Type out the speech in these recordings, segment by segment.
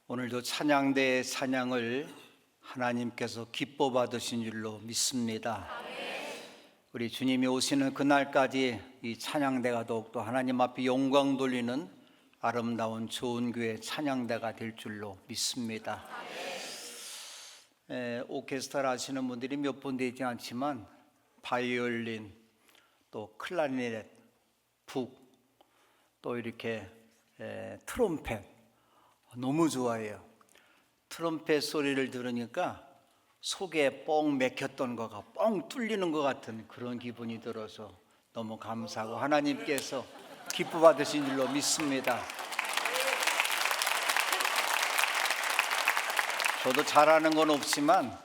오늘도 찬양대의 찬양을 하나님께서 기뻐 받으신 줄로 믿습니다. 우리 주님이 오시는 그날까지 이 찬양대가 더욱더 하나님 앞에 영광 돌리는 아름다운 좋은 교회 찬양대가 될 줄로 믿습니다. 오케스트라 하시는 분들이 몇 분 되지 않지만 바이올린, 또 클라리넷, 북, 또 이렇게 트럼펫 너무 좋아해요. 트럼펫 소리를 들으니까 속에 뻥 맥혔던 거가 뻥 뚫리는 것 같은 그런 기분이 들어서 너무 감사하고 하나님께서 기뻐 받으신 줄로 믿습니다. 저도 잘하는 건 없지만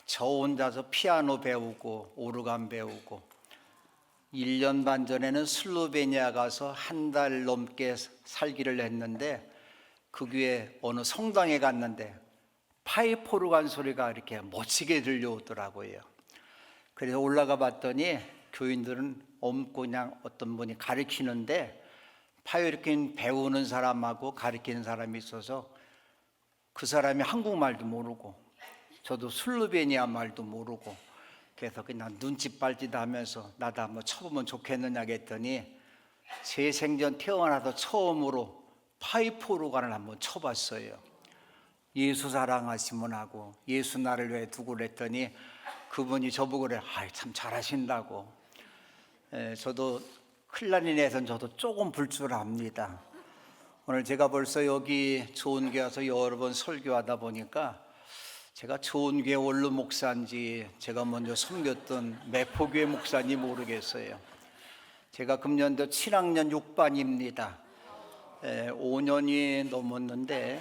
저 혼자서 피아노 배우고 오르간 배우고 1년 반 전에는 슬로베니아 가서 한 달 넘게 살기를 했는데 그 교회 어느 성당에 갔는데 파이프 오르간 소리가 이렇게 멋지게 들려오더라고요. 그래서 올라가 봤더니 교인들은 없고 그냥 어떤 분이 가르치는데 파이올린 배우는 사람하고 가르치는 사람이 있어서 그 사람이 한국말도 모르고 저도 슬로베니아 말도 모르고 그래서 그냥 눈치 빨짓 하면서 나도 한번 쳐보면 좋겠느냐 했더니 제 생전 태어나서 처음으로 파이프 오르간을 한번 쳐봤어요. 예수 사랑하시면 하고 예수 나를 왜 두고 그랬더니 그분이 저보고 그래, 참 잘하신다고. 저도 클라리넷은 저도 조금 불 줄 압니다. 오늘 제가 벌써 여기 좋은 교회 와서 여러 번 설교하다 보니까 제가 좋은 교회 원로 목사인지 제가 먼저 섬겼던 매포교회 목사인지 모르겠어요. 제가 금년도 7학년 6반입니다. 5년이 넘었는데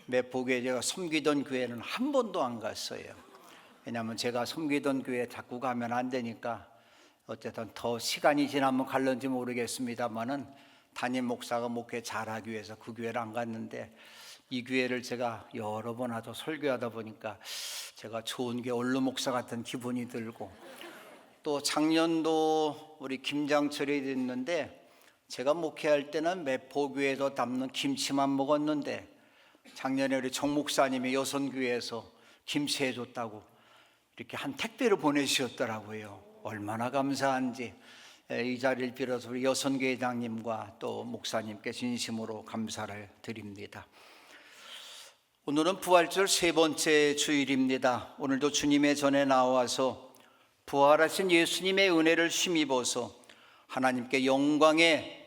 매포교회 제가 섬기던 교회는 한 번도 안 갔어요. 왜냐하면 제가 섬기던 교회 자꾸 가면 안 되니까 어쨌든 더 시간이 지나면 갈는지 모르겠습니다만은 담임 목사가 목회 잘하기 위해서 그 교회를 안 갔는데 이 교회를 제가 여러 번 하도 설교하다 보니까 제가 좋은 교회 원로 목사 같은 기분이 들고 또 작년도 우리 김장철이 됐는데 제가 목회할 때는 매포교회에서 담는 김치만 먹었는데 작년에 우리 정 목사님이 여선교회에서 김치 해줬다고 이렇게 한 택배를 보내주셨더라고요. 얼마나 감사한지 이 자리를 빌어서 우리 여선교회장님과 또 목사님께 진심으로 감사를 드립니다. 오늘은 부활절 세 번째 주일입니다. 오늘도 주님의 전에 나와서 부활하신 예수님의 은혜를 힘입어서 하나님께 영광의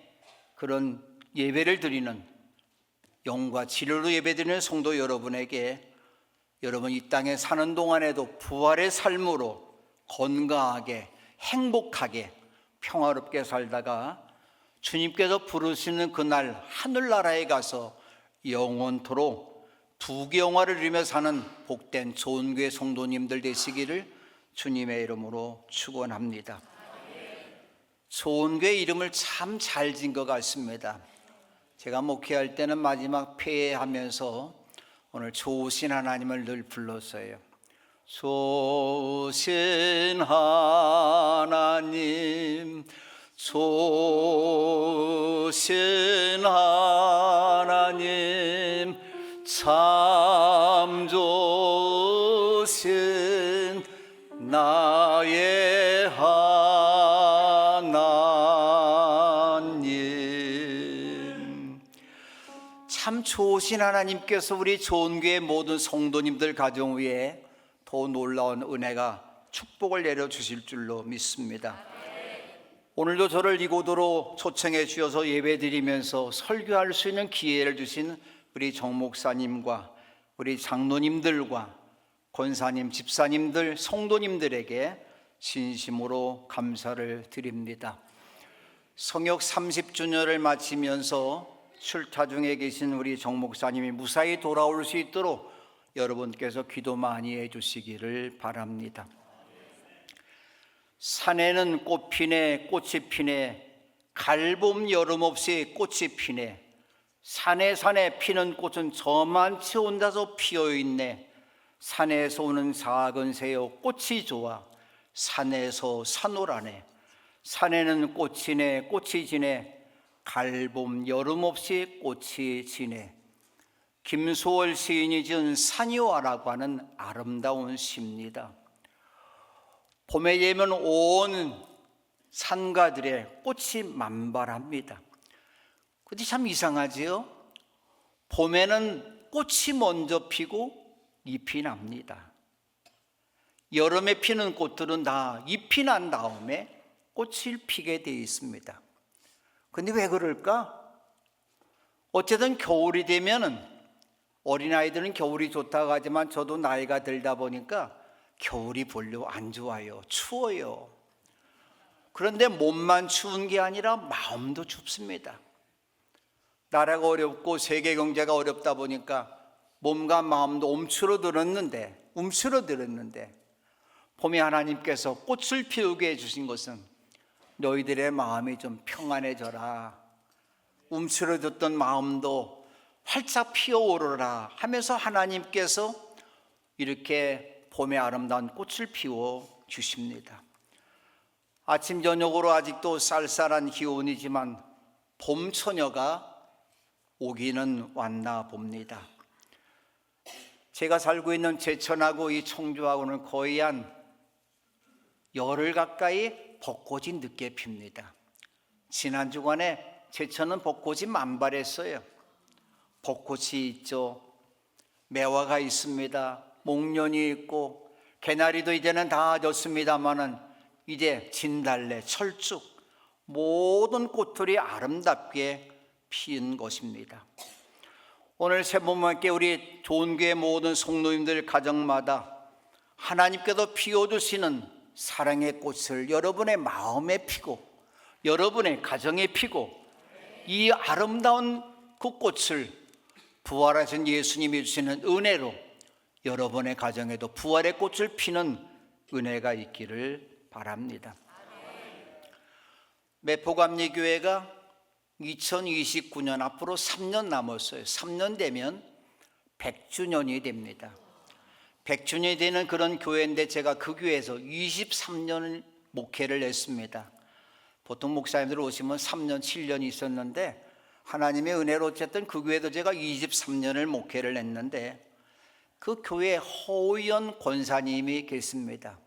그런 예배를 드리는 영과 진리로 예배드리는 성도 여러분에게 여러분 이 땅에 사는 동안에도 부활의 삶으로 건강하게 행복하게 평화롭게 살다가 주님께서 부르시는 그날 하늘나라에 가서 영원토록 부귀영화를 이루며 사는 복된 좋은 교회 성도님들 되시기를 주님의 이름으로 축원합니다. 좋은 교회 이름을 참 잘 지은 것 같습니다. 제가 목회할 때는 마지막 폐회하면서 오늘 좋으신 하나님을 늘 불렀어요. 좋으신 하나님, 좋으신 하나님, 참 좋으신 나의 하나님. 참 좋으신 하나님께서 우리 좋은 교회 모든 성도님들 가정 위에 더 놀라운 은혜가 축복을 내려주실 줄로 믿습니다. 오늘도 저를 이곳으로 초청해 주셔서 예배드리면서 설교할 수 있는 기회를 주신 우리 정 목사님과 우리 장로님들과 권사님, 집사님들, 성도님들에게 진심으로 감사를 드립니다. 성역 30주년을 마치면서 출타 중에 계신 우리 정 목사님이 무사히 돌아올 수 있도록 여러분께서 기도 많이 해주시기를 바랍니다. 산에는 꽃 피네, 꽃이 피네, 갈봄 여름 없이 꽃이 피네. 산에 피는 꽃은 저만치 혼자서 피어있네. 산에서 오는 작은 새여 꽃이 좋아 산에서 산오라네. 산에는 꽃이네, 꽃이 지네, 갈봄 여름 없이 꽃이 지네. 김소월 시인이 지은 산이와라고 하는 아름다운 시입니다. 봄에 되면 온 산가들의 꽃이 만발합니다. 그런데 참 이상하지요? 봄에는 꽃이 먼저 피고 잎이 납니다. 여름에 피는 꽃들은 다 잎이 난 다음에 꽃을 피게 되어 있습니다. 그런데 왜 그럴까? 어쨌든 겨울이 되면은 어린아이들은 겨울이 좋다고 하지만 저도 나이가 들다 보니까 겨울이 별로 안 좋아요. 추워요. 그런데 몸만 추운 게 아니라 마음도 춥습니다. 나라가 어렵고 세계 경제가 어렵다 보니까 몸과 마음도 움츠러들었는데 봄에 하나님께서 꽃을 피우게 해주신 것은 너희들의 마음이 좀 평안해져라, 움츠러졌던 마음도 활짝 피어오르라 하면서 하나님께서 이렇게 봄의 아름다운 꽃을 피워 주십니다. 아침 저녁으로 아직도 쌀쌀한 기온이지만 봄 처녀가 오기는 왔나 봅니다. 제가 살고 있는 제천하고 이 청주하고는 거의 한 열흘 가까이 벚꽃이 늦게 핍니다. 지난 주간에 제천은 벚꽃이 만발했어요. 벚꽃이 있죠. 매화가 있습니다. 목련이 있고 개나리도 이제는 다 졌습니다마는 이제 진달래, 철쭉 모든 꽃들이 아름답게 피은 것입니다. 오늘 새봄함께 우리 좋은교회 모든 성도님들 가정마다 하나님께서 피워주시는 사랑의 꽃을 여러분의 마음에 피고 여러분의 가정에 피고 이 아름다운 그 꽃을 부활하신 예수님이 주시는 은혜로 여러분의 가정에도 부활의 꽃을 피는 은혜가 있기를 바랍니다. 매포감리교회가 2029년 앞으로 3년 남았어요. 3년 되면 100주년이 됩니다. 100주년이 되는 그런 교회인데 제가 그 교회에서 23년을 목회를 했습니다. 보통 목사님들 오시면 3년, 7년이 있었는데 하나님의 은혜로 어쨌든 그 교회도 제가 23년을 목회를 했는데 그 교회에 허우연 권사님이 계십니다.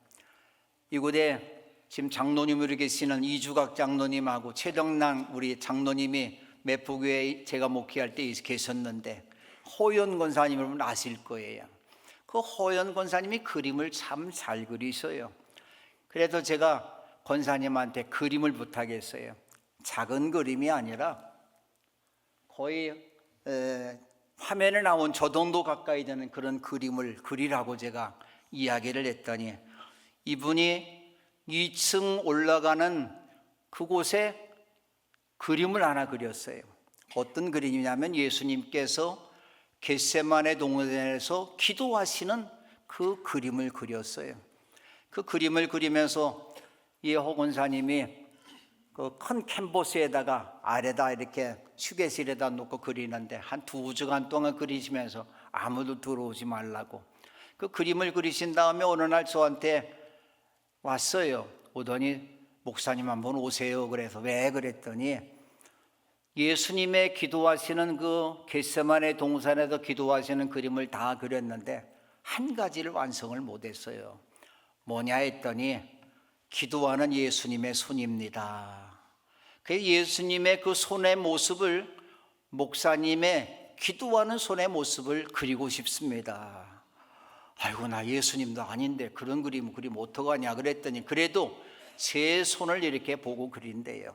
이곳에 지금 장로님으로 계시는 이주각 장로님하고 최정랑 우리 장로님이 매포교회에 제가 목회할 때 계셨는데 허우연 권사님을 아실 거예요. 그 허우연 권사님이 그림을 참 잘 그리셔요. 그래서 제가 권사님한테 그림을 부탁했어요. 작은 그림이 아니라 거의 화면에 나온 저 정도 가까이 되는 그런 그림을 그리라고 제가 이야기를 했더니 이분이 2층 올라가는 그곳에 그림을 하나 그렸어요. 어떤 그림이냐면 예수님께서 겟세마네 동산에서 기도하시는 그 그림을 그렸어요. 그 그림을 그리면서 이 허 권사님이 그 큰 캔버스에다가 아래다 이렇게 휴게실에다 놓고 그리는데 한 2주간 동안 그리시면서 아무도 들어오지 말라고 그 그림을 그리신 다음에 어느 날 저한테 왔어요. 오더니 목사님 한번 오세요. 그래서 왜 그랬더니 예수님의 기도하시는 그 겟세마네 동산에서 기도하시는 그림을 다 그렸는데 한 가지를 완성을 못했어요. 뭐냐 했더니 기도하는 예수님의 손입니다. 그 예수님의 그 손의 모습을 목사님의 기도하는 손의 모습을 그리고 싶습니다. 아이고 나 예수님도 아닌데 그런 그림 그리면 어떡하냐 그랬더니 그래도 제 손을 이렇게 보고 그린대요.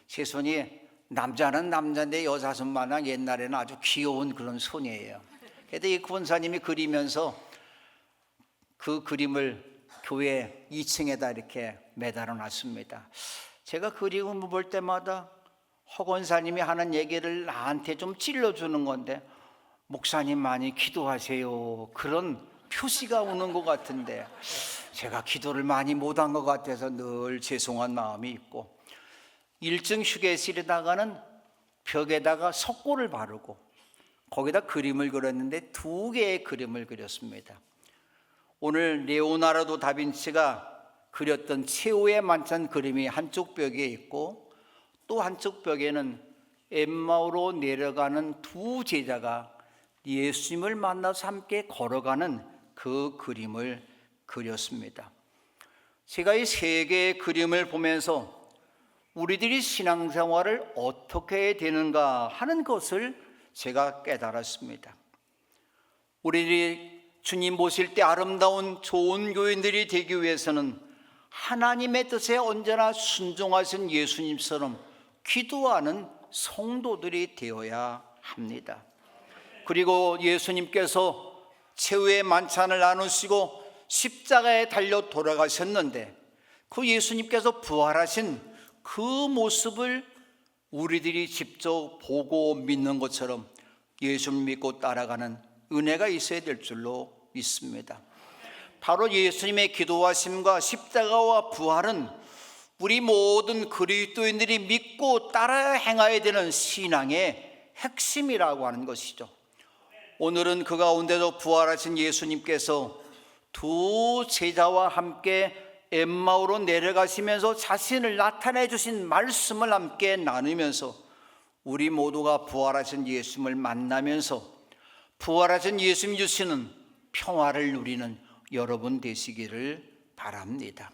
제 손이 남자는 남자인데 여자 손마냥 옛날에는 아주 귀여운 그런 손이에요. 그래서 이 권사님이 그리면서 그 그림을 교회 2층에다 이렇게 매달아 놨습니다. 제가 그림을 볼 때마다 허 권사님이 하는 얘기를 나한테 좀 찔러주는 건데 목사님 많이 기도하세요 그런 표시가 오는 것 같은데 제가 기도를 많이 못한 것 같아서 늘 죄송한 마음이 있고 1층 휴게실에다가는 벽에다가 석고를 바르고 거기다 그림을 그렸는데 2개의 그림을 그렸습니다. 오늘 레오나르도 다빈치가 그렸던 최후의 만찬 그림이 한쪽 벽에 있고 또 한쪽 벽에는 엠마오로 내려가는 2 제자가 예수님을 만나서 함께 걸어가는 그 그림을 그렸습니다. 제가 이 세 개의 그림을 보면서 우리들이 신앙생활을 어떻게 해야 되는가 하는 것을 제가 깨달았습니다. 우리들이 주님 모실 때 아름다운 좋은 교인들이 되기 위해서는 하나님의 뜻에 언제나 순종하신 예수님처럼 기도하는 성도들이 되어야 합니다. 그리고 예수님께서 최후의 만찬을 나누시고 십자가에 달려 돌아가셨는데 그 예수님께서 부활하신 그 모습을 우리들이 직접 보고 믿는 것처럼 예수를 믿고 따라가는 은혜가 있어야 될 줄로 믿습니다. 바로 예수님의 기도하심과 십자가와 부활은 우리 모든 그리스도인들이 믿고 따라 행해야 되는 신앙의 핵심이라고 하는 것이죠. 오늘은 그 가운데도 부활하신 예수님께서 두 제자와 함께 엠마오로 내려가시면서 자신을 나타내 주신 말씀을 함께 나누면서 우리 모두가 부활하신 예수님을 만나면서 부활하신 예수님 주시는 평화를 누리는 여러분 되시기를 바랍니다.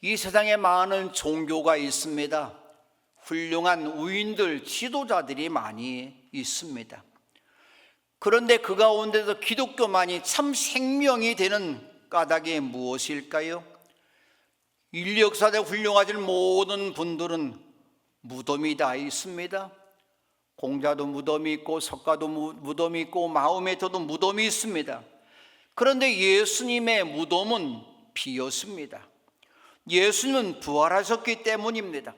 이 세상에 많은 종교가 있습니다. 훌륭한 우인들, 지도자들이 많이 있습니다. 그런데 그 가운데서 기독교만이 참 생명이 되는 까닭이 무엇일까요? 인류 역사에 훌륭하신 모든 분들은 무덤이 다 있습니다. 공자도 무덤이 있고 석가도 무덤이 있고 마호메트도 무덤이 있습니다. 그런데 예수님의 무덤은 비었습니다. 예수님은 부활하셨기 때문입니다.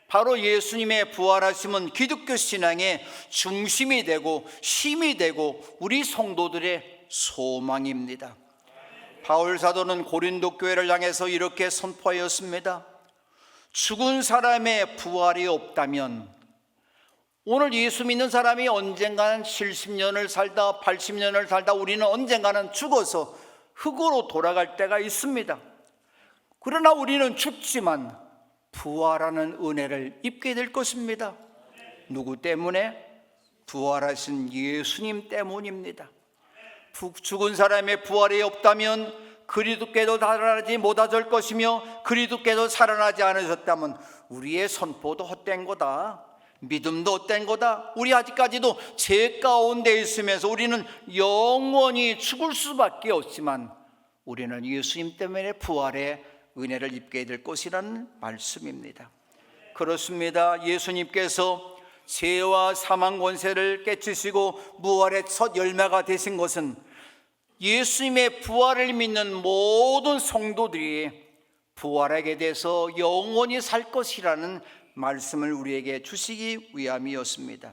바로 예수님의 부활하심은 기독교 신앙의 중심이 되고 힘이 되고 우리 성도들의 소망입니다. 바울 사도는 고린도 교회를 향해서 이렇게 선포하였습니다. 죽은 사람의 부활이 없다면 오늘 예수 믿는 사람이 언젠가는 70년을 살다 80년을 살다 우리는 언젠가는 죽어서 흙으로 돌아갈 때가 있습니다. 그러나 우리는 죽지만 부활하는 은혜를 입게 될 것입니다. 누구 때문에? 부활하신 예수님 때문입니다. 죽은 사람의 부활이 없다면 그리스도께서 살아나지 못하실 것이며 그리스도께서 살아나지 않으셨다면 우리의 선포도 헛된 거다. 믿음도 헛된 거다. 우리 아직까지도 죄 가운데 있으면서 우리는 영원히 죽을 수밖에 없지만 우리는 예수님 때문에 부활의 은혜를 입게 될 것이라는 말씀입니다. 그렇습니다. 예수님께서 죄와 사망 권세를 깨치시고 부활의 첫 열매가 되신 것은 예수님의 부활을 믿는 모든 성도들이 부활하게 돼서 영원히 살 것이라는 말씀을 우리에게 주시기 위함이었습니다.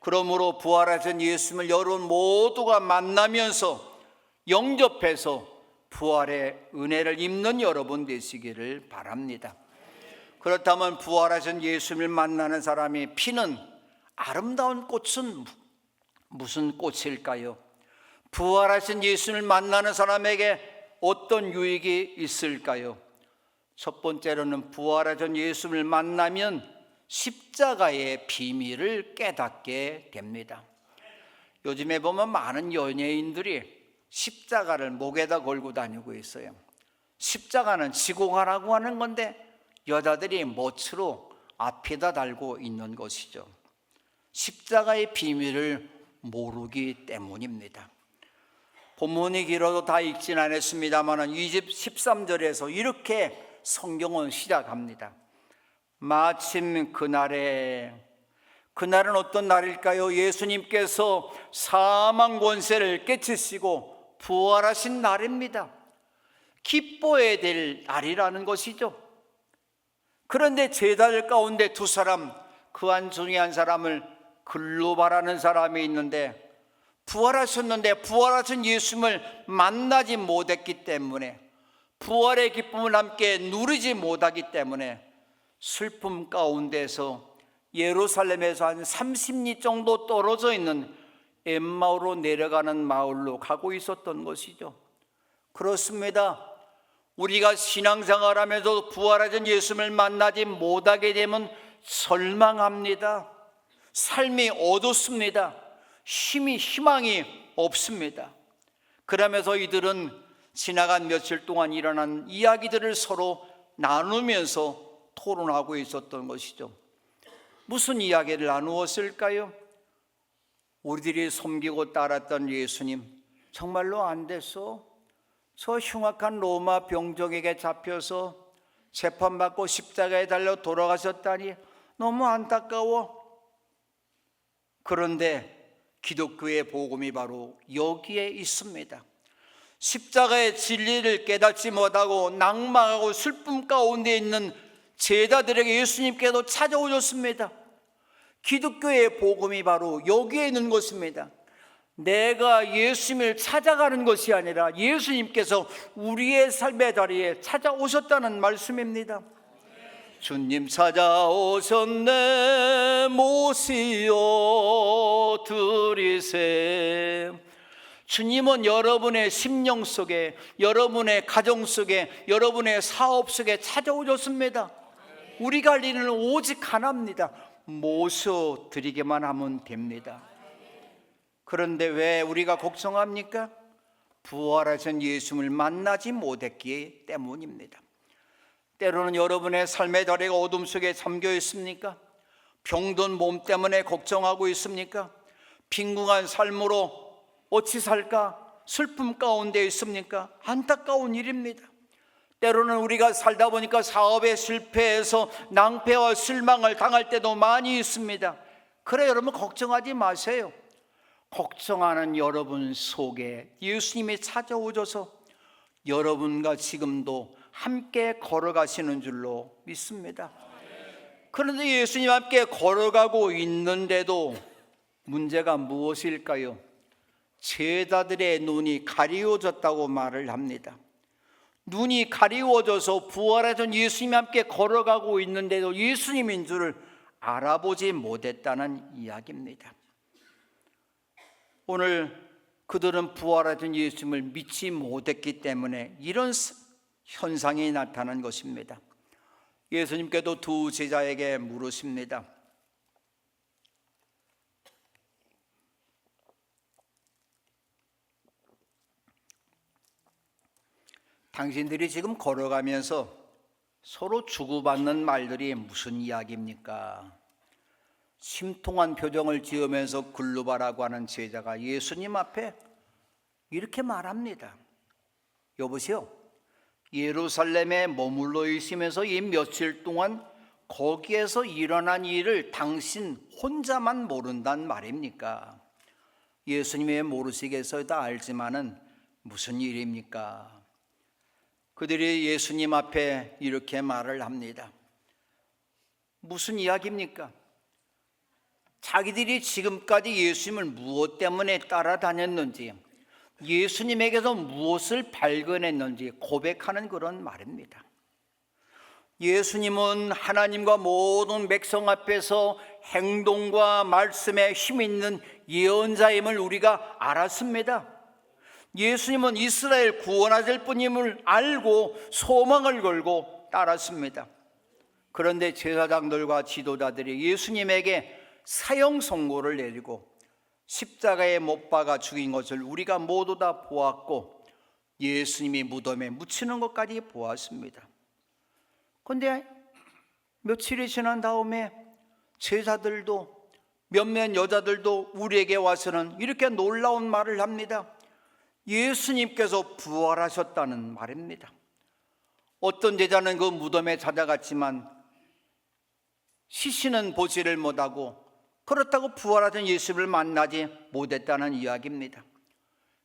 그러므로 부활하신 예수님을 여러분 모두가 만나면서 영접해서 부활의 은혜를 입는 여러분 되시기를 바랍니다. 그렇다면 부활하신 예수님을 만나는 사람이 피는 아름다운 꽃은 무슨 꽃일까요? 부활하신 예수님을 만나는 사람에게 어떤 유익이 있을까요? 첫 번째로는 부활하신 예수님을 만나면 십자가의 비밀을 깨닫게 됩니다. 요즘에 보면 많은 연예인들이 십자가를 목에다 걸고 다니고 있어요. 십자가는 지공하라고 하는 건데 여자들이 멋으로 앞에다 달고 있는 것이죠. 십자가의 비밀을 모르기 때문입니다. 본문이 길어도 다 읽진 않았습니다만 13절에서 이렇게 성경은 시작합니다. 마침 그날은 어떤 날일까요? 예수님께서 사망 권세를 깨치시고 부활하신 날입니다. 기뻐해야 될 날이라는 것이죠. 그런데 제자들 가운데 두 사람, 그 안 중에 한 사람을 글로바라는 사람이 있는데 부활하셨는데 부활하신 예수님을 만나지 못했기 때문에 부활의 기쁨을 함께 누리지 못하기 때문에 슬픔 가운데서 예루살렘에서 한 30리 정도 떨어져 있는 엠마오로 내려가는 마을로 가고 있었던 것이죠. 그렇습니다. 우리가 신앙생활하면서 부활하신 예수님을 만나지 못하게 되면 절망합니다. 삶이 어둡습니다. 희망이 없습니다. 그러면서 이들은 지나간 며칠 동안 일어난 이야기들을 서로 나누면서 토론하고 있었던 것이죠. 무슨 이야기를 나누었을까요? 우리들이 섬기고 따랐던 예수님 정말로 안 됐어? 저 흉악한 로마 병정에게 잡혀서 재판받고 십자가에 달려 돌아가셨다니 너무 안타까워. 그런데 기독교의 복음이 바로 여기에 있습니다. 십자가의 진리를 깨닫지 못하고 낭망하고 슬픔 가운데 있는 제자들에게 예수님께서 찾아오셨습니다. 기독교의 복음이 바로 여기에 있는 것입니다. 내가 예수님을 찾아가는 것이 아니라 예수님께서 우리의 삶의 자리에 찾아오셨다는 말씀입니다. 주님 찾아오셨네 모시어 드리세. 주님은 여러분의 심령 속에, 여러분의 가정 속에, 여러분의 사업 속에 찾아오셨습니다. 우리가 할 일은 오직 하나입니다. 모셔드리기만 하면 됩니다. 그런데 왜 우리가 걱정합니까? 부활하신 예수님을 만나지 못했기 때문입니다. 때로는 여러분의 삶의 자리가 어둠 속에 잠겨 있습니까? 병든 몸 때문에 걱정하고 있습니까? 빈궁한 삶으로 어찌 살까? 슬픔 가운데 있습니까? 안타까운 일입니다. 때로는 우리가 살다 보니까 사업에 실패해서 낭패와 실망을 당할 때도 많이 있습니다. 그래, 여러분 걱정하지 마세요. 걱정하는 여러분 속에 예수님이 찾아오셔서 여러분과 지금도 함께 걸어가시는 줄로 믿습니다. 그런데 예수님 함께 걸어가고 있는데도 문제가 무엇일까요? 제자들의 눈이 가리워졌다고 말을 합니다. 눈이 가리워져서 부활하신 예수님이 함께 걸어가고 있는데도 예수님인 줄을 알아보지 못했다는 이야기입니다. 오늘 그들은 부활하신 예수님을 믿지 못했기 때문에 이런 현상이 나타난 것입니다. 예수님께도 두 제자에게 물으십니다. 당신들이 지금 걸어가면서 서로 주고받는 말들이 무슨 이야기입니까? 심통한 표정을 지으면서 글루바라고 하는 제자가 예수님 앞에 이렇게 말합니다. 여보세요, 예루살렘에 머물러 있으면서 이 며칠 동안 거기에서 일어난 일을 당신 혼자만 모른단 말입니까? 예수님이 왜 모르시겠어요? 다 알지만은 무슨 일입니까? 그들이 예수님 앞에 이렇게 말을 합니다. 무슨 이야기입니까? 자기들이 지금까지 예수님을 무엇 때문에 따라다녔는지, 예수님에게서 무엇을 발견했는지 고백하는 그런 말입니다. 예수님은 하나님과 모든 백성 앞에서 행동과 말씀에 힘 있는 예언자임을 우리가 알았습니다. 예수님은 이스라엘 구원하실 분임을 알고 소망을 걸고 따랐습니다. 그런데 제사장들과 지도자들이 예수님에게 사형 선고를 내리고 십자가에 못 박아 죽인 것을 우리가 모두 다 보았고 예수님이 무덤에 묻히는 것까지 보았습니다. 그런데 며칠이 지난 다음에 제자들도 몇몇 여자들도 우리에게 와서는 이렇게 놀라운 말을 합니다. 예수님께서 부활하셨다는 말입니다. 어떤 제자는 그 무덤에 찾아갔지만 시신은 보지를 못하고 그렇다고 부활하신 예수를 만나지 못했다는 이야기입니다.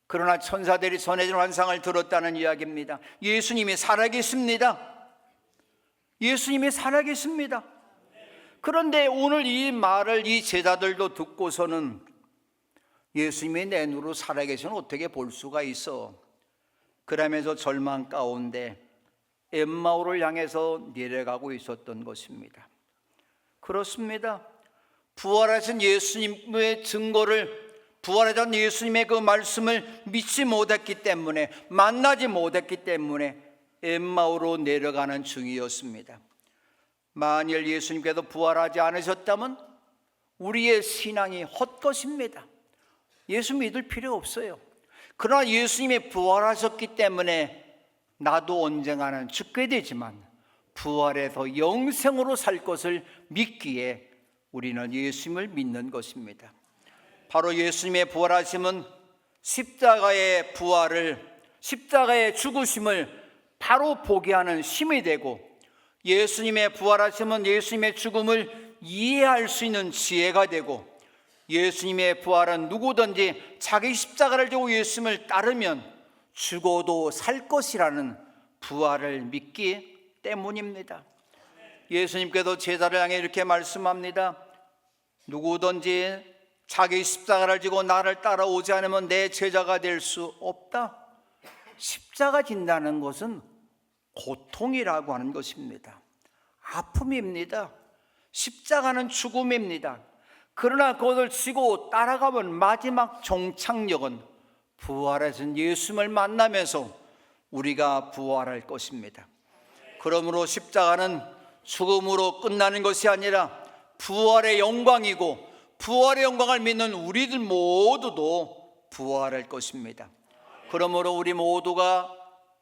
그러나 천사들이 전해진 환상을 들었다는 이야기입니다. 예수님이 살아계십니다. 예수님이 살아계십니다. 그런데 오늘 이 말을 이 제자들도 듣고서는 예수님이 내 눈으로 살아계시면 어떻게 볼 수가 있어? 그러면서 절망 가운데 엠마오를 향해서 내려가고 있었던 것입니다. 그렇습니다. 부활하신 예수님의 증거를, 부활하신 예수님의 그 말씀을 믿지 못했기 때문에, 만나지 못했기 때문에 엠마오로 내려가는 중이었습니다. 만일 예수님께서 부활하지 않으셨다면 우리의 신앙이 헛것입니다. 예수 믿을 필요 없어요. 그러나 예수님이 부활하셨기 때문에 나도 언젠가는 죽게 되지만 부활해서 영생으로 살 것을 믿기에 우리는 예수님을 믿는 것입니다. 바로 예수님의 부활하심은 십자가의 부활을, 십자가의 죽으심을 바로 보게 하는 힘이 되고, 예수님의 부활하심은 예수님의 죽음을 이해할 수 있는 지혜가 되고, 예수님의 부활은 누구든지 자기 십자가를 지고 예수님을 따르면 죽어도 살 것이라는 부활을 믿기 때문입니다. 예수님께서 제자를 향해 이렇게 말씀합니다. 누구든지 자기 십자가를 지고 나를 따라오지 않으면 내 제자가 될 수 없다. 십자가 진다는 것은 고통이라고 하는 것입니다. 아픔입니다. 십자가는 죽음입니다. 그러나 그것을 지고 따라가면 마지막 종착역은 부활하신 예수님을 만나면서 우리가 부활할 것입니다. 그러므로 십자가는 죽음으로 끝나는 것이 아니라 부활의 영광이고, 부활의 영광을 믿는 우리들 모두도 부활할 것입니다. 그러므로 우리 모두가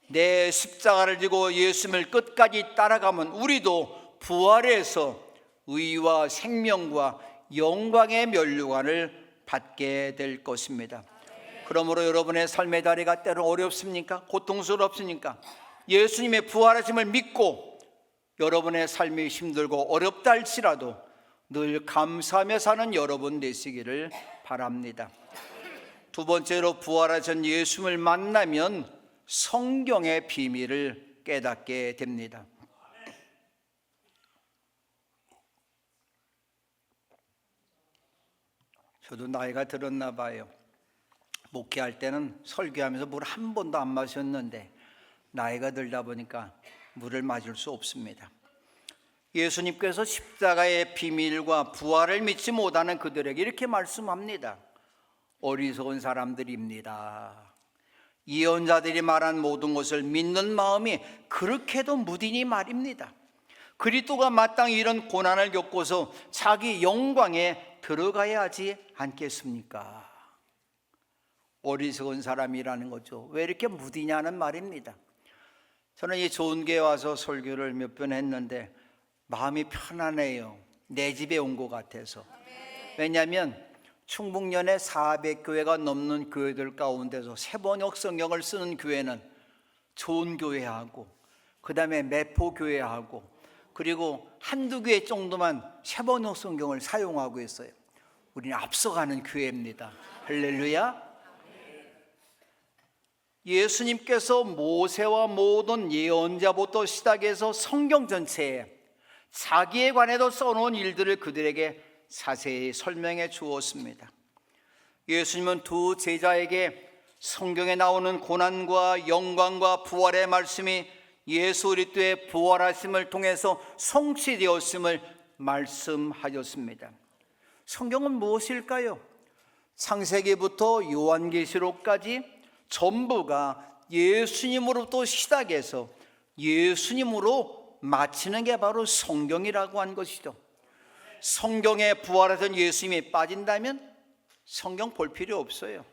내 십자가를 지고 예수님을 끝까지 따라가면 우리도 부활해서 의와 생명과 영광의 면류관을 받게 될 것입니다. 그러므로 여러분의 삶의 다리가 때로 어렵습니까? 고통스럽습니까? 예수님의 부활하심을 믿고 여러분의 삶이 힘들고 어렵다 할지라도 늘 감사하며 사는 여러분 되시기를 바랍니다. 두 번째로, 부활하신 예수님을 만나면 성경의 비밀을 깨닫게 됩니다. 저도 나이가 들었나 봐요. 목회할 때는 설교하면서 물 한 번도 안 마셨는데 나이가 들다 보니까 물을 마실 수 없습니다. 예수님께서 십자가의 비밀과 부활을 믿지 못하는 그들에게 이렇게 말씀합니다. 어리석은 사람들입니다. 예언자들이 말한 모든 것을 믿는 마음이 그렇게도 무디니 말입니다. 그리스도가 마땅히 이런 고난을 겪고서 자기 영광에 들어가야 하지 않겠습니까? 어리석은 사람이라는 거죠. 왜 이렇게 무디냐는 말입니다. 저는 이 좋은 교회 와서 설교를 몇 번 했는데 마음이 편안해요. 내 집에 온 것 같아서. 왜냐하면 충북연에 400교회가 넘는 교회들 가운데서 세번역 성경을 쓰는 교회는 좋은 교회하고, 그 다음에 매포교회하고, 그리고 한두 교회 정도만 세번역 성경을 사용하고 있어요. 우리는 앞서가는 교회입니다. 할렐루야. 예수님께서 모세와 모든 예언자부터 시작해서 성경 전체에 자기에 관해서 써놓은 일들을 그들에게 자세히 설명해 주었습니다. 예수님은 두 제자에게 성경에 나오는 고난과 영광과 부활의 말씀이 예수 그리스도의 부활하심을 통해서 성취되었음을 말씀하셨습니다. 성경은 무엇일까요? 창세기부터 요한계시록까지 전부가 예수님으로부터 시작해서 예수님으로 마치는 게 바로 성경이라고 한 것이죠. 성경에 부활하신 예수님이 빠진다면 성경 볼 필요 없어요.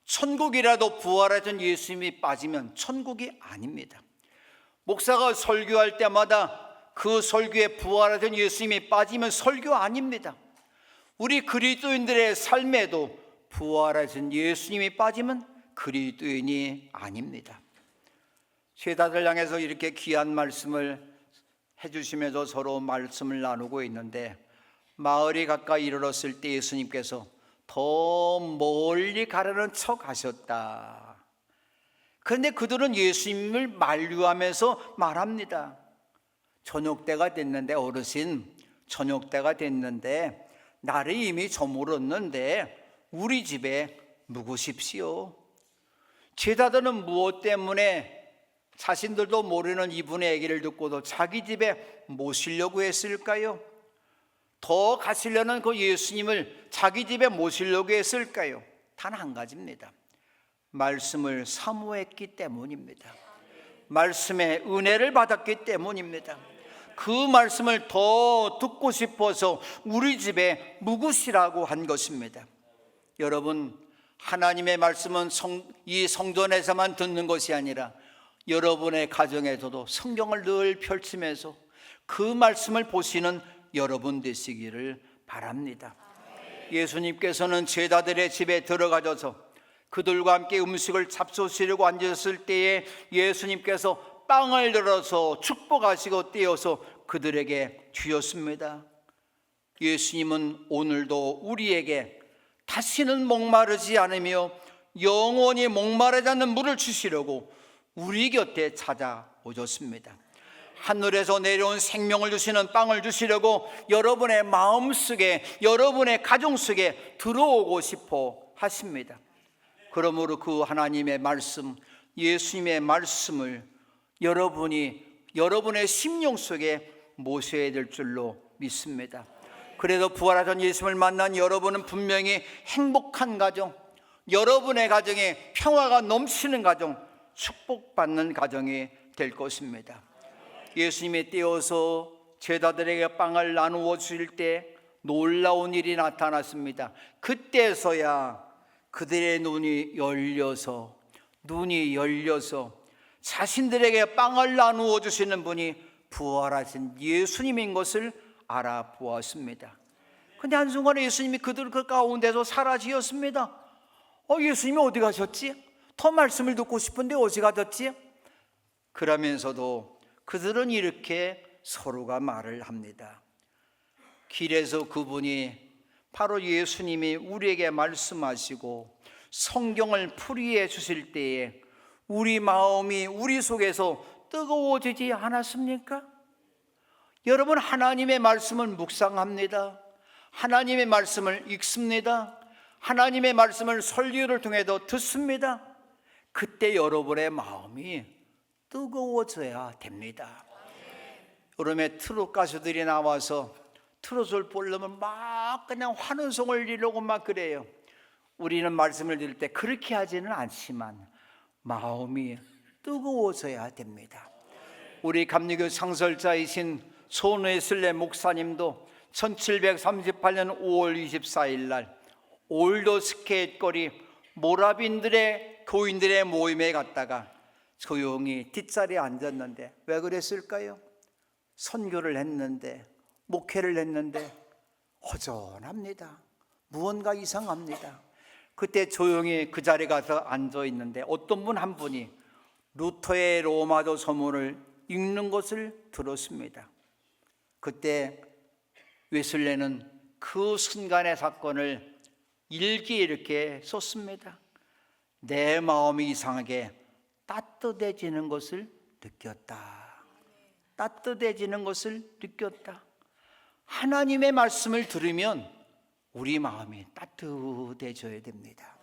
천국이라도 부활하신 예수님이 빠지면 천국이 아닙니다. 목사가 설교할 때마다 그 설교에 부활하신 예수님이 빠지면 설교 아닙니다. 우리 그리스도인들의 삶에도 부활하신 예수님이 빠지면 그리스도인이 아닙니다. 제자들 향해서 이렇게 귀한 말씀을 해주시면서 서로 말씀을 나누고 있는데, 마을이 가까이 이르렀을 때 예수님께서 더 멀리 가려는 척 하셨다. 그런데 그들은 예수님을 만류하면서 말합니다. 저녁때가 됐는데, 어르신, 저녁때가 됐는데 날이 이미 저물었는데 우리 집에 묵으십시오. 제자들은 무엇 때문에 자신들도 모르는 이분의 얘기를 듣고도 자기 집에 모시려고 했을까요? 더 가시려는 그 예수님을 자기 집에 모시려고 했을까요? 단 한 가지입니다. 말씀을 사모했기 때문입니다. 말씀의 은혜를 받았기 때문입니다. 그 말씀을 더 듣고 싶어서 우리 집에 묵으시라고 한 것입니다. 여러분, 하나님의 말씀은 이 성전에서만 듣는 것이 아니라 여러분의 가정에서도 성경을 늘 펼치면서 그 말씀을 보시는 여러분 되시기를 바랍니다. 예수님께서는 제자들의 집에 들어가셔서 그들과 함께 음식을 잡수시려고 앉으셨을 때에 예수님께서 빵을 들어서 축복하시고 떼어서 그들에게 주셨습니다. 예수님은 오늘도 우리에게 다시는 목마르지 않으며 영원히 목마르지 않는 물을 주시려고 우리 곁에 찾아오셨습니다. 하늘에서 내려온 생명을 주시는 빵을 주시려고 여러분의 마음속에, 여러분의 가정 속에 들어오고 싶어 하십니다. 그러므로 그 하나님의 말씀, 예수님의 말씀을 여러분이 여러분의 심령 속에 모셔야 될 줄로 믿습니다. 그래도 부활하신 예수님을 만난 여러분은 분명히 행복한 가정, 여러분의 가정에 평화가 넘치는 가정, 축복받는 가정이 될 것입니다. 예수님이 떼어서 제자들에게 빵을 나누어 주실 때 놀라운 일이 나타났습니다. 그때서야 그들의 눈이 열려서 자신들에게 빵을 나누어 주시는 분이 부활하신 예수님인 것을 알아보았습니다. 근데 한순간에 예수님이 그들 그 가운데서 사라지셨습니다. 예수님이 어디 가셨지? 더 말씀을 듣고 싶은데 어디 가셨지? 그러면서도 그들은 이렇게 서로가 말을 합니다. 길에서 그분이 바로 예수님이 우리에게 말씀하시고 성경을 풀이해 주실 때에 우리 마음이 우리 속에서 뜨거워지지 않았습니까? 여러분, 하나님의 말씀을 묵상합니다. 하나님의 말씀을 읽습니다. 하나님의 말씀을 설교를 통해서 듣습니다. 그때 여러분의 마음이 뜨거워져야 됩니다. 여름에 트롯 가수들이 나와서 트롯을 부르면 막 그냥 환호성을 이루고 막 그래요. 우리는 말씀을 들을 때 그렇게 하지는 않지만 마음이 뜨거워져야 됩니다. 우리 감리교 창설자이신 손회슬레 목사님도 1738년 5월 24일 날 올드 스케이트 거리 모라빈들의 교인들의 모임에 갔다가 조용히 뒷자리에 앉았는데 왜 그랬을까요? 선교를 했는데, 목회를 했는데 허전합니다. 무언가 이상합니다. 그때 조용히 그 자리에 가서 앉아 있는데 어떤 분 한 분이 루터의 로마서 서문을 읽는 것을 들었습니다. 그때 웨슬레는 그 순간의 사건을 일기에 이렇게 썼습니다. 내 마음이 이상하게 따뜻해지는 것을 느꼈다. 따뜻해지는 것을 느꼈다. 하나님의 말씀을 들으면 우리 마음이 따뜻해져야 됩니다.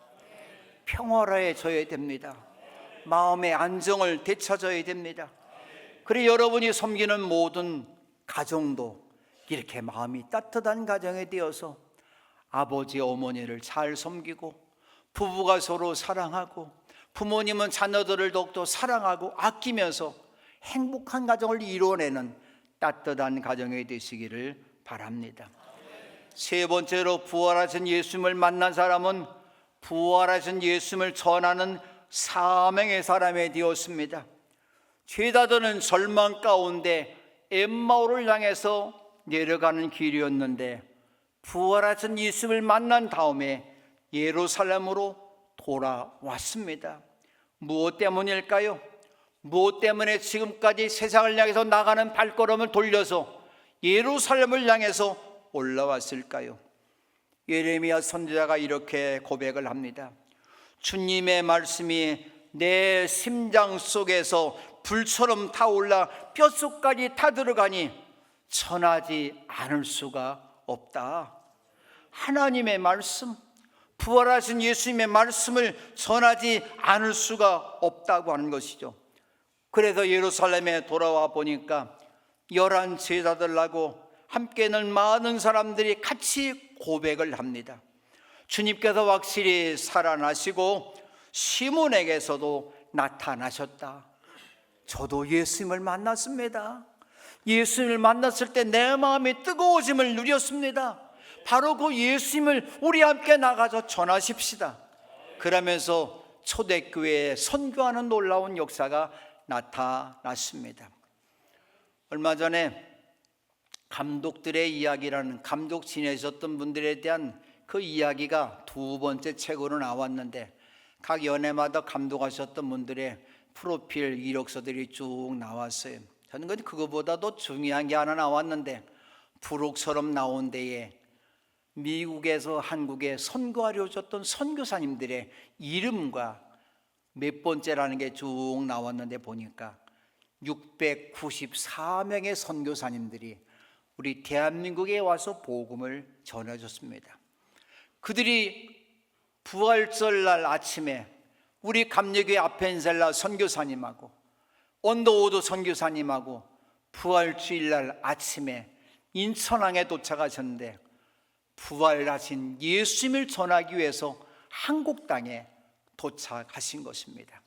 평화로워져야 됩니다. 마음의 안정을 되찾아야 됩니다. 그래 여러분이 섬기는 모든 가정도 이렇게 마음이 따뜻한 가정이 되어서 아버지 어머니를 잘 섬기고 부부가 서로 사랑하고 부모님은 자녀들을 더욱더 사랑하고 아끼면서 행복한 가정을 이루어내는 따뜻한 가정이 되시기를 바랍니다. 세 번째로 부활하신 예수님을 만난 사람은 부활하신 예수님을 전하는 사명의 사람이 되었습니다. 제자들은 절망 가운데 엠마오를 향해서 내려가는 길이었는데 부활하신 예수님을 만난 다음에 예루살렘으로 돌아왔습니다. 무엇 때문일까요? 무엇 때문에 지금까지 세상을 향해서 나가는 발걸음을 돌려서 예루살렘을 향해서 올라왔을까요? 예레미야 선지자가 이렇게 고백을 합니다. 주님의 말씀이 내 심장 속에서 불처럼 타올라 뼛속까지 타들어가니 전하지 않을 수가 없다. 하나님의 말씀, 부활하신 예수님의 말씀을 전하지 않을 수가 없다고 하는 것이죠. 그래서 예루살렘에 돌아와 보니까 11 제자들하고 함께 있는 많은 사람들이 같이 고백을 합니다. 주님께서 확실히 살아나시고 시몬에게서도 나타나셨다. 저도 예수님을 만났습니다. 예수님을 만났을 때 내 마음이 뜨거워짐을 누렸습니다. 바로 그 예수님을 우리 함께 나가서 전하십시다. 그러면서 초대교회에 선교하는 놀라운 역사가 나타났습니다. 얼마 전에 감독들의 이야기라는, 감독 지내셨던 분들에 대한 그 이야기가 두 번째 책으로 나왔는데, 각 연회마다 감독하셨던 분들의 프로필 이력서들이 쭉 나왔어요. 저는 그거보다도 중요한 게 하나 나왔는데, 부록처럼 나온 데에 미국에서 한국에 선교하려 오셨던 선교사님들의 이름과 몇 번째라는 게 쭉 나왔는데, 보니까 694명의 선교사님들이 우리 대한민국에 와서 복음을 전해줬습니다. 그들이 부활절날 아침에 우리 감리교회 아펜셀라 선교사님하고 언더우드 선교사님하고 부활주일날 아침에 인천항에 도착하셨는데, 부활하신 예수님을 전하기 위해서 한국 땅에 도착하신 것입니다.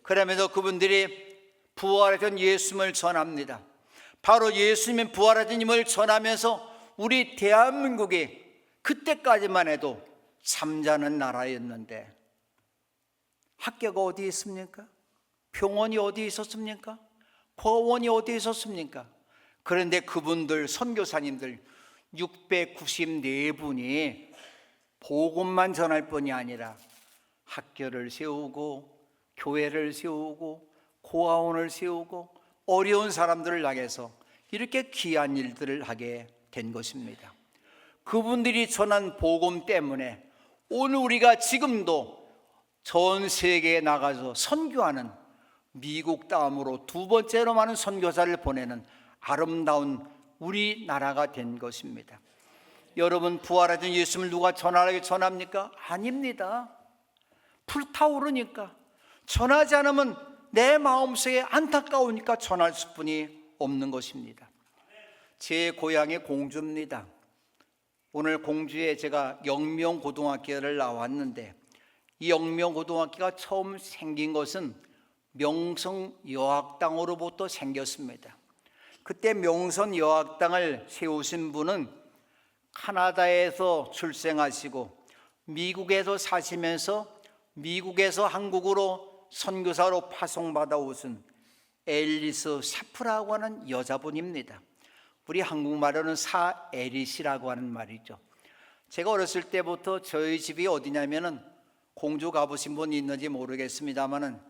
그러면서 그분들이 부활하신 예수님을 전합니다. 바로 예수님의 부활하신 힘을 전하면서 우리 대한민국이 그때까지만 해도 잠자는 나라였는데, 학교가 어디 있습니까? 병원이 어디 있었습니까? 법원이 어디 있었습니까? 그런데 그분들 선교사님들 694분이 복음만 전할 뿐이 아니라 학교를 세우고 교회를 세우고 고아원을 세우고 어려운 사람들을 향해서 이렇게 귀한 일들을 하게 된 것입니다. 그분들이 전한 복음 때문에 오늘 우리가 지금도 전 세계에 나가서 선교하는, 미국 다음으로 두 번째로 많은 선교사를 보내는 아름다운 우리나라가 된 것입니다. 여러분, 부활하신 예수님을 누가 전합니까? 아닙니다. 불타오르니까, 전하지 않으면 내 마음속에 안타까우니까 전할 수뿐이 없는 것입니다. 제 고향이 공주입니다. 오늘 공주에 제가 영명고등학교를 나왔는데, 이 영명고등학교가 처음 생긴 것은 명성여학당으로부터 생겼습니다. 그때 명성여학당을 세우신 분은 카나다에서 출생하시고 미국에서 사시면서 미국에서 한국으로 선교사로 파송받아 오신 앨리스 샤프라고 하는 여자분입니다. 우리 한국말로는 사에릿이라고 하는 말이죠. 제가 어렸을 때부터 저희 집이 어디냐면은, 공주 가보신 분이 있는지 모르겠습니다만은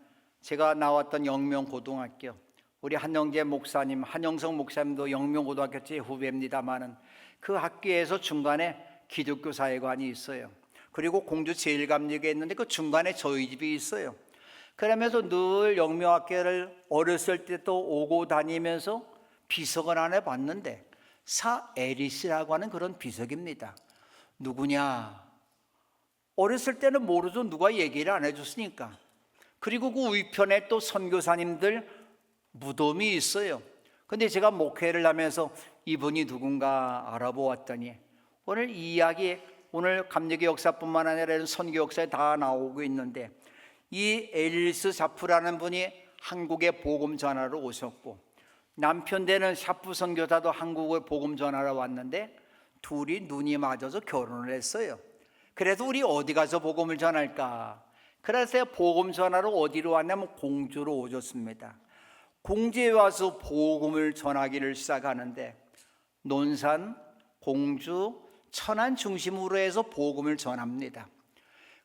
제가 나왔던 영명고등학교, 우리 한영재 목사님, 한영성 목사님도 영명고등학교 제 후배입니다만은 그 학교에서 중간에 기독교 사회관이 있어요. 그리고 공주 제일감리교에 있는데 그 중간에 저희 집이 있어요. 그러면서 늘 영명학교를 어렸을 때 또 오고 다니면서 비석을 하나 봤는데, 사에릿이라고 하는 그런 비석입니다. 누구냐? 어렸을 때는 모르죠. 누가 얘기를 안 해줬으니까. 그리고 그 위편에 또 선교사님들 무덤이 있어요. 근데 제가 목회를 하면서 이분이 누군가 알아보았더니, 오늘 이 이야기, 오늘 감리교 역사뿐만 아니라 선교 역사에 다 나오고 있는데, 이 앨리스 샤프라는 분이 한국에 복음 전하러 오셨고, 남편 되는 샤프 선교사도 한국에 복음 전하러 왔는데 둘이 눈이 맞아서 결혼을 했어요. 그래서 우리 어디 가서 복음을 전할까? 그래서 복음 전하러 어디로 왔냐면 공주로 오셨습니다. 공주에 와서 복음을 전하기를 시작하는데, 논산, 공주, 천안 중심으로 해서 복음을 전합니다.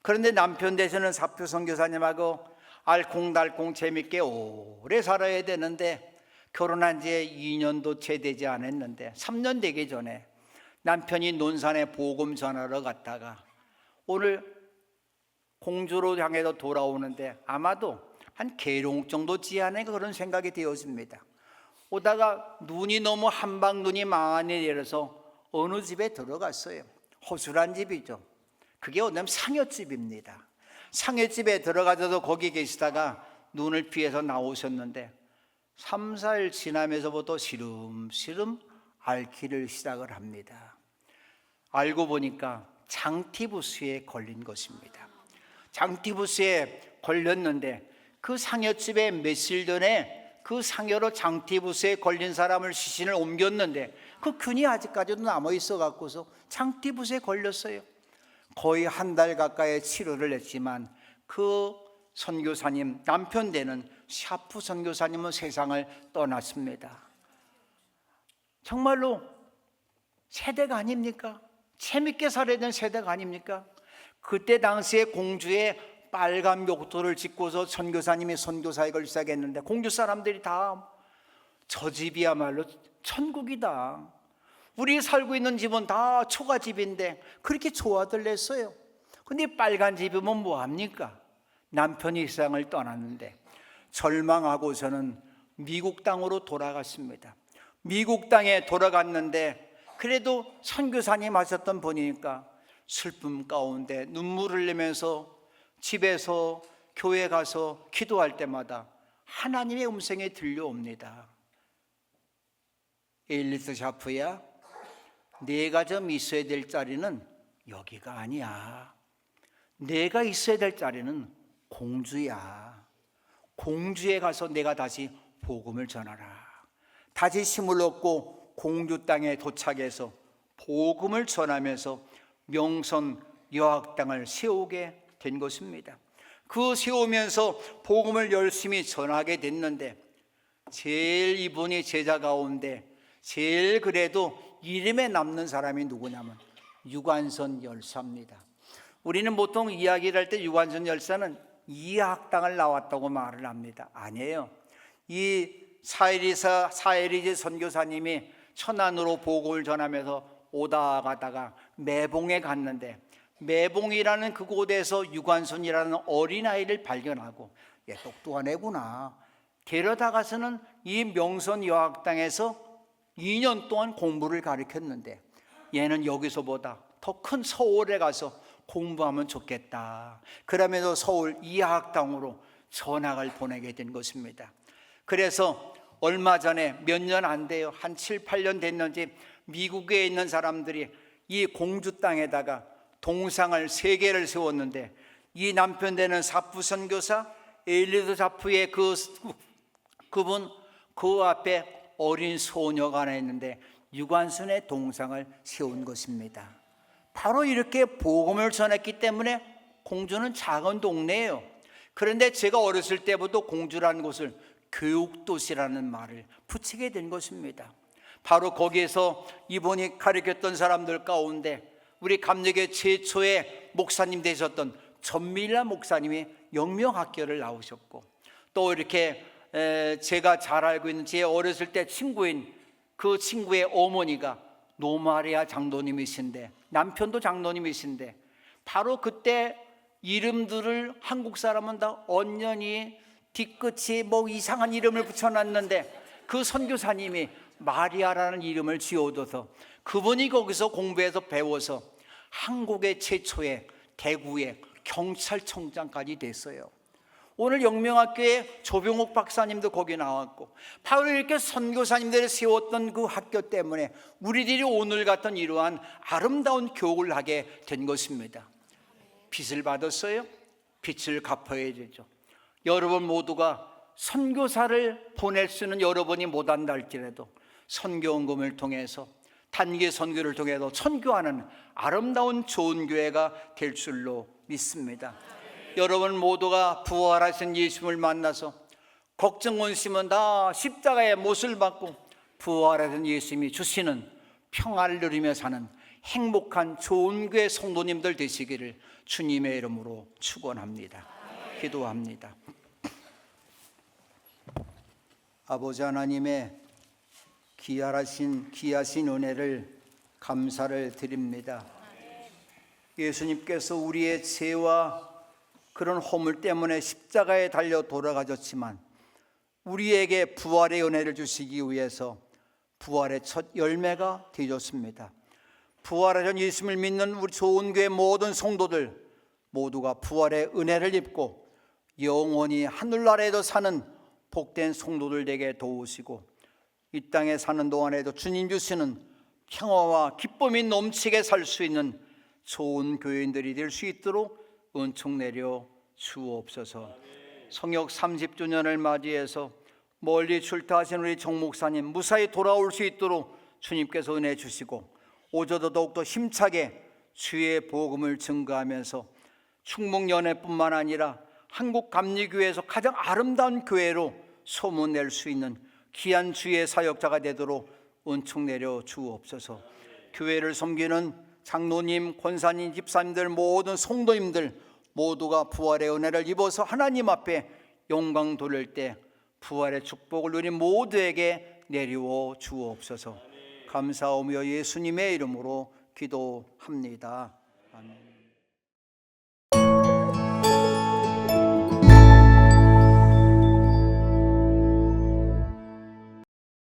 그런데 남편 되시는 샤프 선교사님하고 알콩달콩 재밌게 오래 살아야 되는데, 결혼한 지 2년도 채 되지 않았는데 3년 되기 전에 남편이 논산에 복음 전하러 갔다가 오늘 공주로 향해서 돌아오는데 아마도 한 계룡 정도 지하네, 그런 생각이 되어집니다. 오다가 눈이 너무 한방 눈이 많이 내려서 어느 집에 들어갔어요. 허술한 집이죠. 그게 어쩌면 상여집입니다. 상여집에 들어가셔서 거기 계시다가 눈을 피해서 나오셨는데 3, 4일 지나면서부터 시름시름 앓기를 시작을 합니다. 알고 보니까 장티푸스에 걸린 것입니다. 장티푸스에 걸렸는데 그 상여집에 며칠 전에 그 상여로 장티푸스에 걸린 사람을 시신을 옮겼는데 그 균이 아직까지도 남아 있어 갖고서 장티푸스에 걸렸어요. 거의 한 달 가까이 치료를 했지만 그 선교사님, 남편 되는 샤프 선교사님은 세상을 떠났습니다. 정말로 세대가 아닙니까? 재밌게 살아야 되는 세대가 아닙니까? 그때 당시에 공주에 빨간 묘토를 짓고서 선교사님이 선교사역을 시작했는데 공주 사람들이 다 저 집이야말로 천국이다, 우리 살고 있는 집은 다 초가집인데 그렇게 좋아들 냈어요. 근데 빨간 집이면 뭐합니까? 남편이 세상을 떠났는데 절망하고서는 미국 땅으로 돌아갔습니다. 미국 땅에 돌아갔는데 그래도 선교사님 하셨던 분이니까 슬픔 가운데 눈물을 흘리면서 집에서 교회 가서 기도할 때마다 하나님의 음성이 들려옵니다. 에일리스 샤프야, 내가 좀 있어야 될 자리는 여기가 아니야. 내가 있어야 될 자리는 공주야. 공주에 가서 내가 다시 복음을 전하라. 다시 힘을 얻고 공주 땅에 도착해서 복음을 전하면서 명선 여학당을 세우게 된 것입니다. 그 세우면서 복음을 열심히 전하게 됐는데 제일 이분이 제자 가운데 제일 그래도 이름에 남는 사람이 누구냐면 유관선 열사입니다. 우리는 보통 이야기를 할 때 유관선 열사는 이학당을 나왔다고 말을 합니다. 아니에요. 이 사에리제 선교사님이 천안으로 복음을 전하면서 오다 가다가 매봉에 갔는데 매봉이라는 그곳에서 유관선이라는 어린아이를 발견하고 얘 똑똑한 애구나, 데려다가서는 이 명선 여학당에서 2년 동안 공부를 가르쳤는데 얘는 여기서보다 더 큰 서울에 가서 공부하면 좋겠다. 그러면서 서울 이학당으로 전학을 보내게 된 것입니다. 그래서 얼마 전에 몇 년 안 돼요, 한 7, 8년 됐는지 미국에 있는 사람들이 이 공주 땅에다가 동상을 3개를 세웠는데 이 남편 되는 사프 선교사 에일리스 사프의 그분 그 앞에 어린 소녀가 하나 있는데 유관순의 동상을 세운 것입니다. 바로 이렇게 복음을 전했기 때문에 공주는 작은 동네예요. 그런데 제가 어렸을 때부터 공주라는 곳을 교육도시라는 말을 붙이게 된 것입니다. 바로 거기에서 이분이 가르쳤던 사람들 가운데 우리 감리교 최초의 목사님 되셨던 전밀라 목사님이 영명학교를 나오셨고, 또 이렇게 제가 잘 알고 있는 제 어렸을 때 친구인 그 친구의 어머니가 노마리아 장로님이신데 남편도 장로님이신데 바로 그때 이름들을 한국 사람은 다 언년이 뒤끝이 뭐 이상한 이름을 붙여놨는데 그 선교사님이 마리아라는 이름을 지어둬서 그분이 거기서 공부해서 배워서 한국의 최초의 대구의 경찰청장까지 됐어요. 오늘 영명학교에 조병옥 박사님도 거기 나왔고, 바로 이렇게 선교사님들이 세웠던 그 학교 때문에 우리들이 오늘 같은 이러한 아름다운 교육을 하게 된 것입니다. 빚을 받았어요? 빚을 갚아야 되죠. 여러분 모두가 선교사를 보낼 수는 여러분이 못한다 할지라도 선교원금을 통해서 단기 선교를 통해서 선교하는 아름다운 좋은 교회가 될 줄로 믿습니다. 여러분 모두가 부활하신 예수님을 만나서 걱정 원심은 다 십자가의 못을 받고 부활하신 예수님이 주시는 평안을 누리며 사는 행복한 좋은 교회 성도님들 되시기를 주님의 이름으로 축원합니다. 기도합니다. 아버지 하나님의 귀하신 은혜를 감사를 드립니다. 예수님께서 우리의 죄와 그런 허물 때문에 십자가에 달려 돌아가셨지만 우리에게 부활의 은혜를 주시기 위해서 부활의 첫 열매가 되셨습니다. 부활하신 예수님을 믿는 우리 좋은 교회 모든 성도들 모두가 부활의 은혜를 입고 영원히 하늘나라에도 사는 복된 성도들 되게 도우시고 이 땅에 사는 동안에도 주님 주시는 평화와 기쁨이 넘치게 살 수 있는 좋은 교인들이 될 수 있도록 은총 내려 주옵소서. 성역 30주년을 맞이해서 멀리 출타하신 우리 정 목사님 무사히 돌아올 수 있도록 주님께서 은혜 주시고 오저도 더욱더 힘차게 주의 복음을 증거하면서 충북연회뿐만 아니라 한국감리교회에서 가장 아름다운 교회로 소문낼 수 있는 귀한 주의 사역자가 되도록 은총 내려 주옵소서. 교회를 섬기는 장로님, 권사님, 집사님들, 모든 성도님들 모두가 부활의 은혜를 입어서 하나님 앞에 영광 돌릴 때 부활의 축복을 우리 모두에게 내리워 주옵소서. 감사하며 예수님의 이름으로 기도합니다. 아멘.